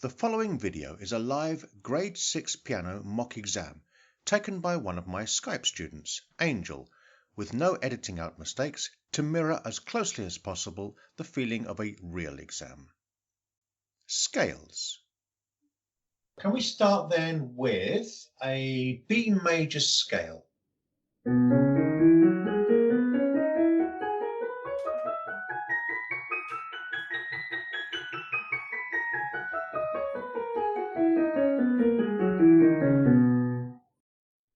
The following video is a live Grade 6 piano mock exam taken by one of my Skype students, Angel, with no editing out mistakes to mirror as closely as possible the feeling of a real exam. Scales. Can we start then with a B major scale?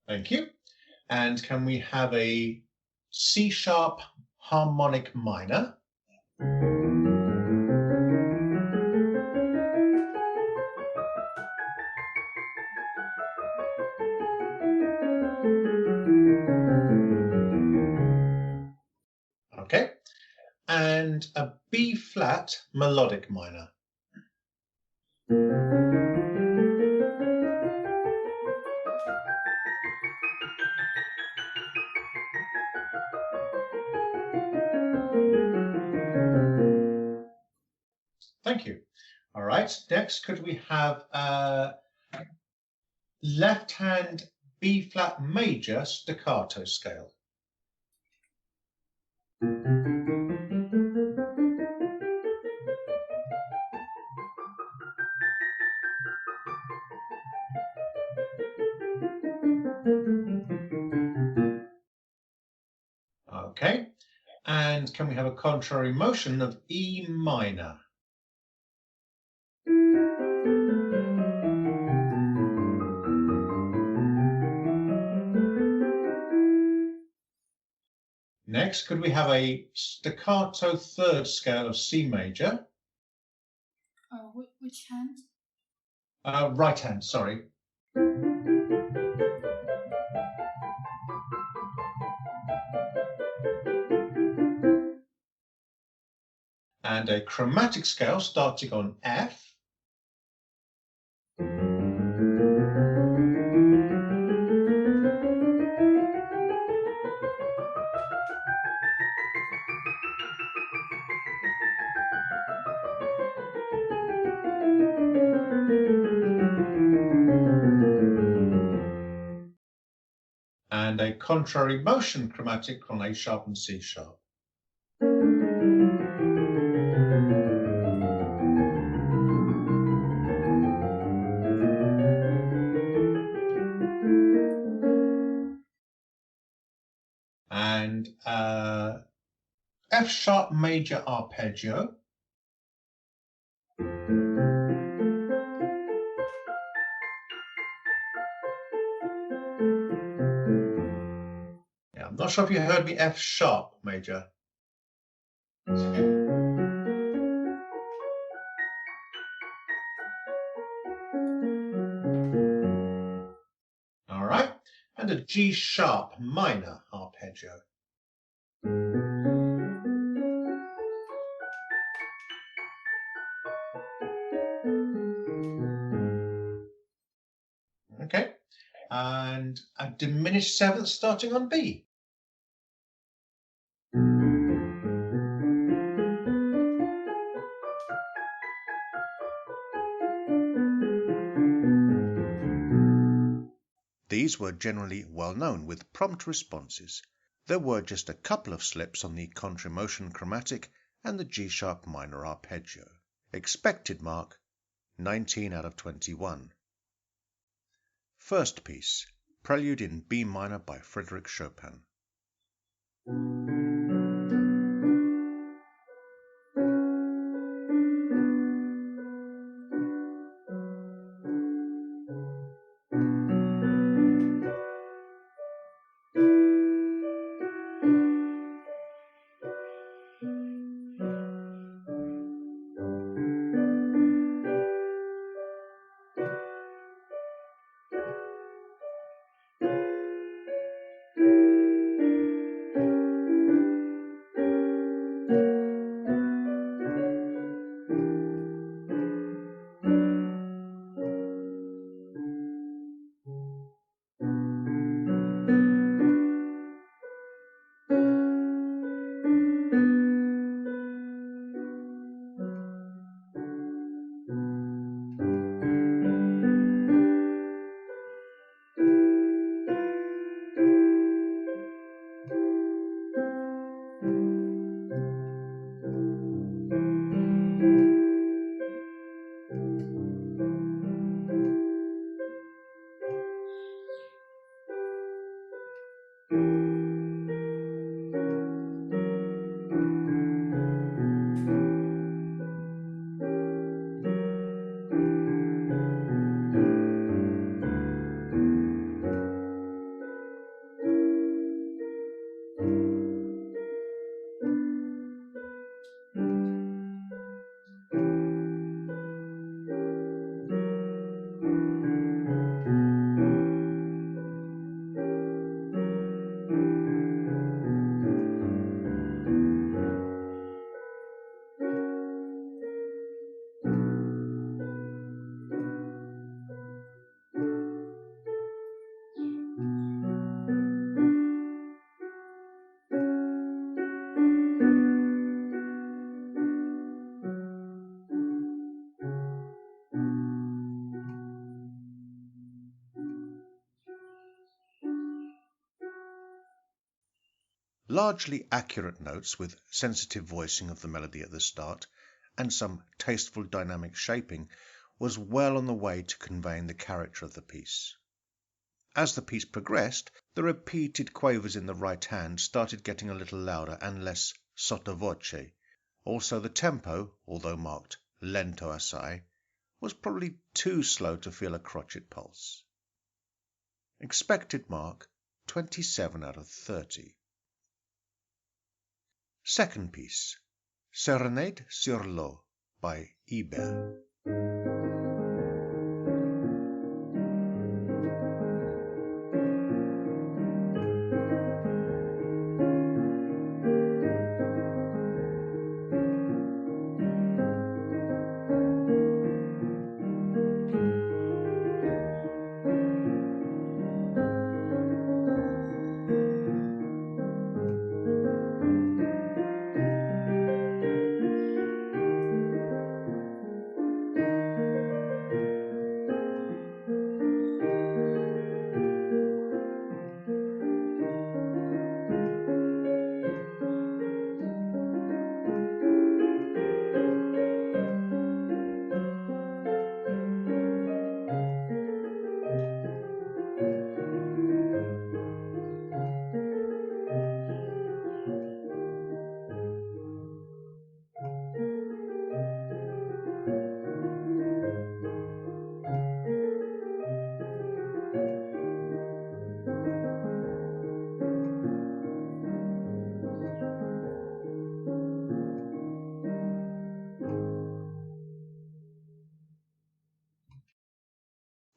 Thank you. And can we have a C sharp harmonic minor? Okay. And a B flat melodic minor. Thank you. All right, next could we have a left hand B flat major staccato scale? Okay, and can we have a contrary motion of E minor? Next, could we have a staccato third scale of C major? Which hand? Right hand, sorry. And a chromatic scale starting on F. And a contrary motion chromatic on A sharp and C sharp. And F sharp major arpeggio. I'm not sure if you heard me, F sharp major. All right, and a G sharp minor arpeggio. Okay, and a diminished seventh starting on B. These were generally well known with prompt responses. There were just a couple of slips on the contramotion chromatic and the G sharp minor arpeggio. Expected mark 19 out of 21. First piece, Prelude in B minor by Frédéric Chopin. Largely accurate notes with sensitive voicing of the melody at the start and some tasteful dynamic shaping was well on the way to conveying the character of the piece. As the piece progressed, the repeated quavers in the right hand started getting a little louder and less sottovoce. Also the tempo, although marked lento assai, was probably too slow to feel a crotchet pulse. Expected mark 27 out of 30. Second piece, Serenade sur l'eau by ABRSM.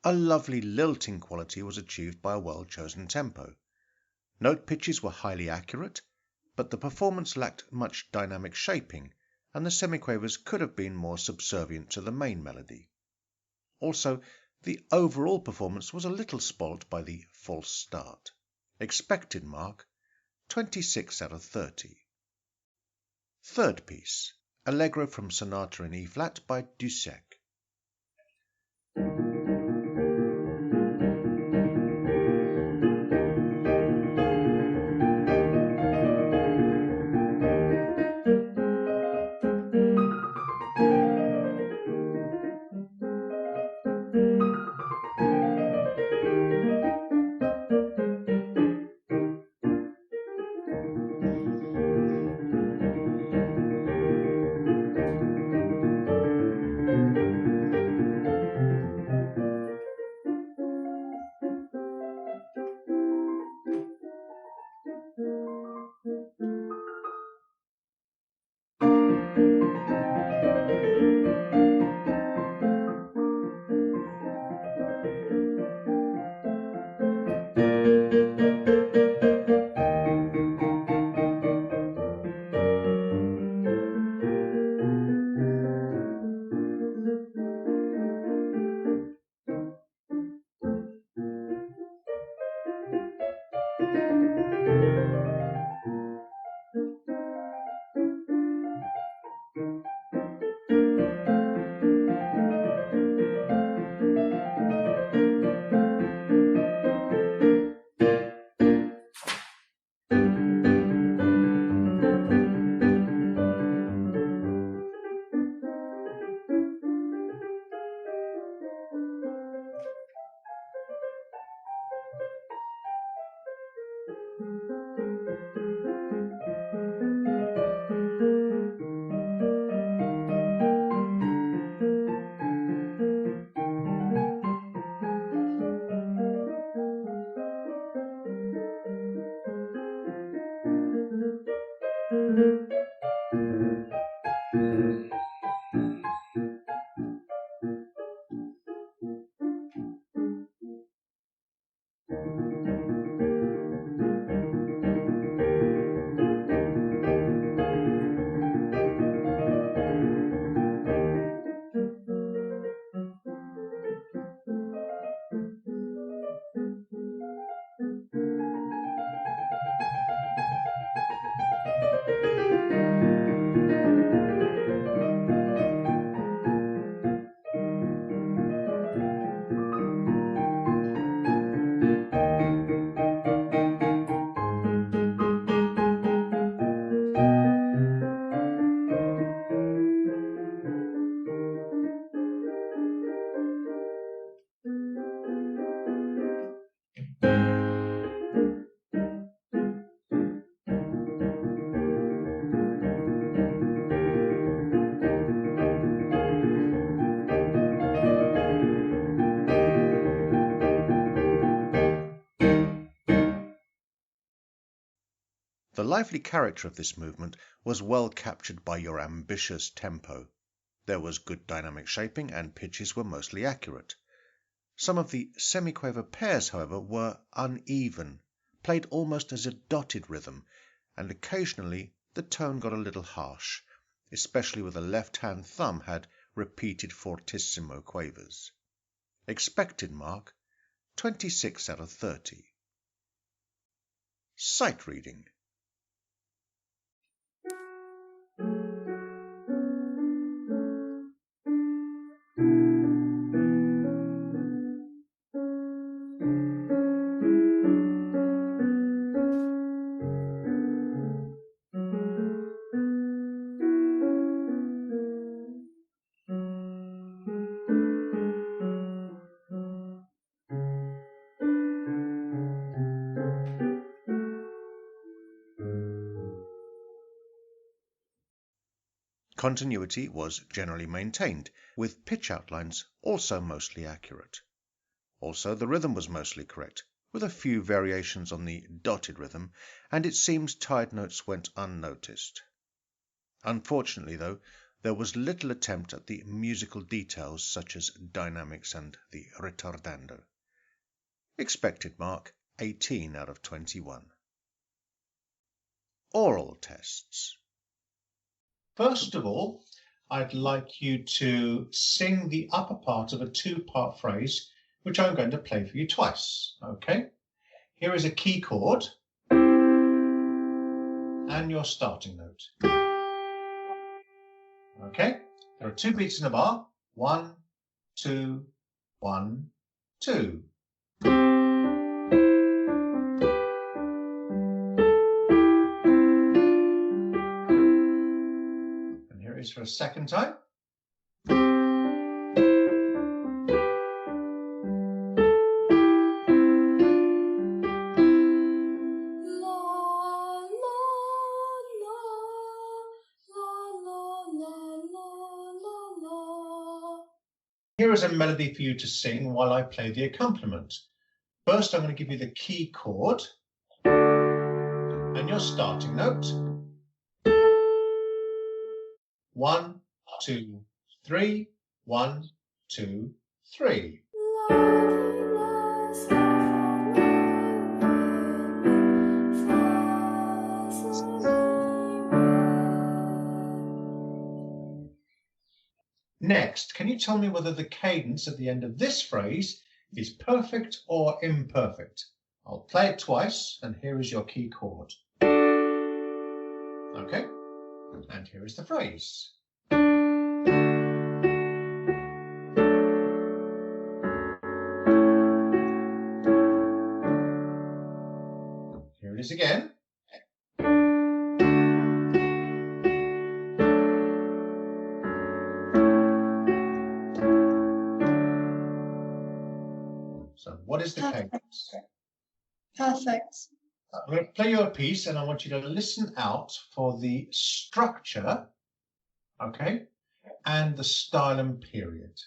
A lovely lilting quality was achieved by a well-chosen tempo. Note pitches were highly accurate, but the performance lacked much dynamic shaping, and the semiquavers could have been more subservient to the main melody. Also, the overall performance was a little spoilt by the false start. Expected mark 26 out of 30. Third piece, Allegro from Sonata in E-flat by Dussek. The lively character of this movement was well captured by your ambitious tempo. There was good dynamic shaping and pitches were mostly accurate. Some of the semiquaver pairs, however, were uneven, played almost as a dotted rhythm, and occasionally the tone got a little harsh, especially where the left-hand thumb had repeated fortissimo quavers. Expected mark, 26 out of 30. Sight reading. Continuity was generally maintained, with pitch outlines also mostly accurate. Also, the rhythm was mostly correct, with a few variations on the dotted rhythm, and it seems tied notes went unnoticed. Unfortunately, though, there was little attempt at the musical details such as dynamics and the ritardando. Expected mark, 18 out of 21. Aural tests. First of all, I'd like you to sing the upper part of a two-part phrase, which I'm going to play for you twice. Okay? Here is a key chord and your starting note. Okay? There are 2 beats in a bar. 1, 2, 1, 2. For a second time. Here is a melody for you to sing while I play the accompaniment. First, I'm going to give you the key chord and your starting note. 1, 2, 3, 1, 2, 3. Next, can you tell me whether the cadence at the end of this phrase is perfect or imperfect? I'll play it twice, and here is your key chord. Okay? And here is the phrase. Here it is again. So what is the cadence? Perfect. I'm going to play you a piece and I want you to listen out for the structure, okay, and the style and period.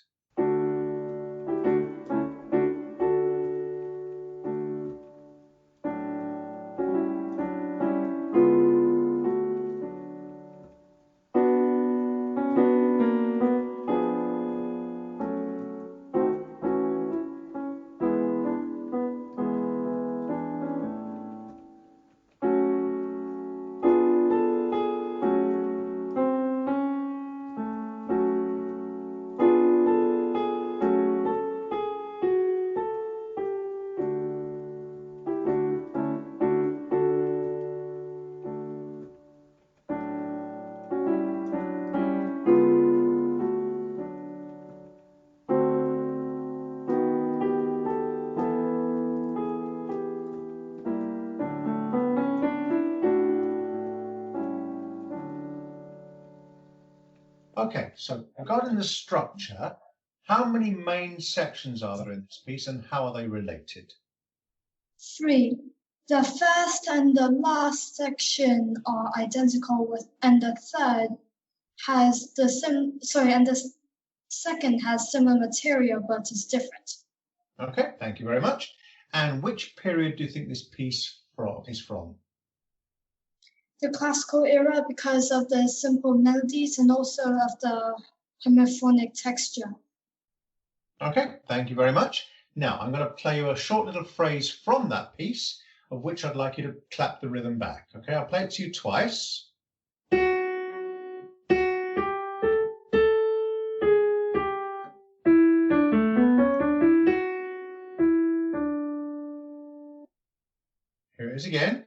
Okay, so regarding the structure, how many main sections are there in this piece and how are they related? 3. The first and the last section are identical and the third has the second has similar material but is different. Okay, thank you very much. And which period do you think this piece is from? the classical era because of the simple melodies and also of the homophonic texture. Okay, thank you very much. Now I'm going to play you a short little phrase from that piece, of which I'd like you to clap the rhythm back. Okay, I'll play it to you twice. Here it is again.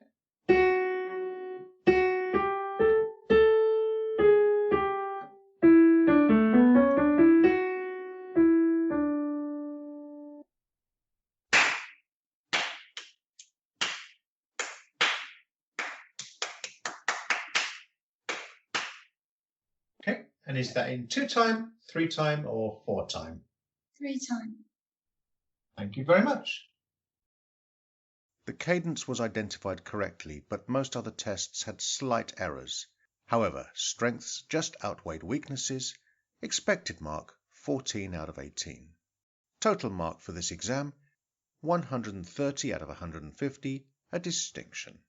Okay, and is that in 2-time, 3-time, or 4-time? 3-time. Thank you very much. The cadence was identified correctly, but most other tests had slight errors. However, strengths just outweighed weaknesses. Expected mark 14 out of 18. Total mark for this exam 130 out of 150, a distinction.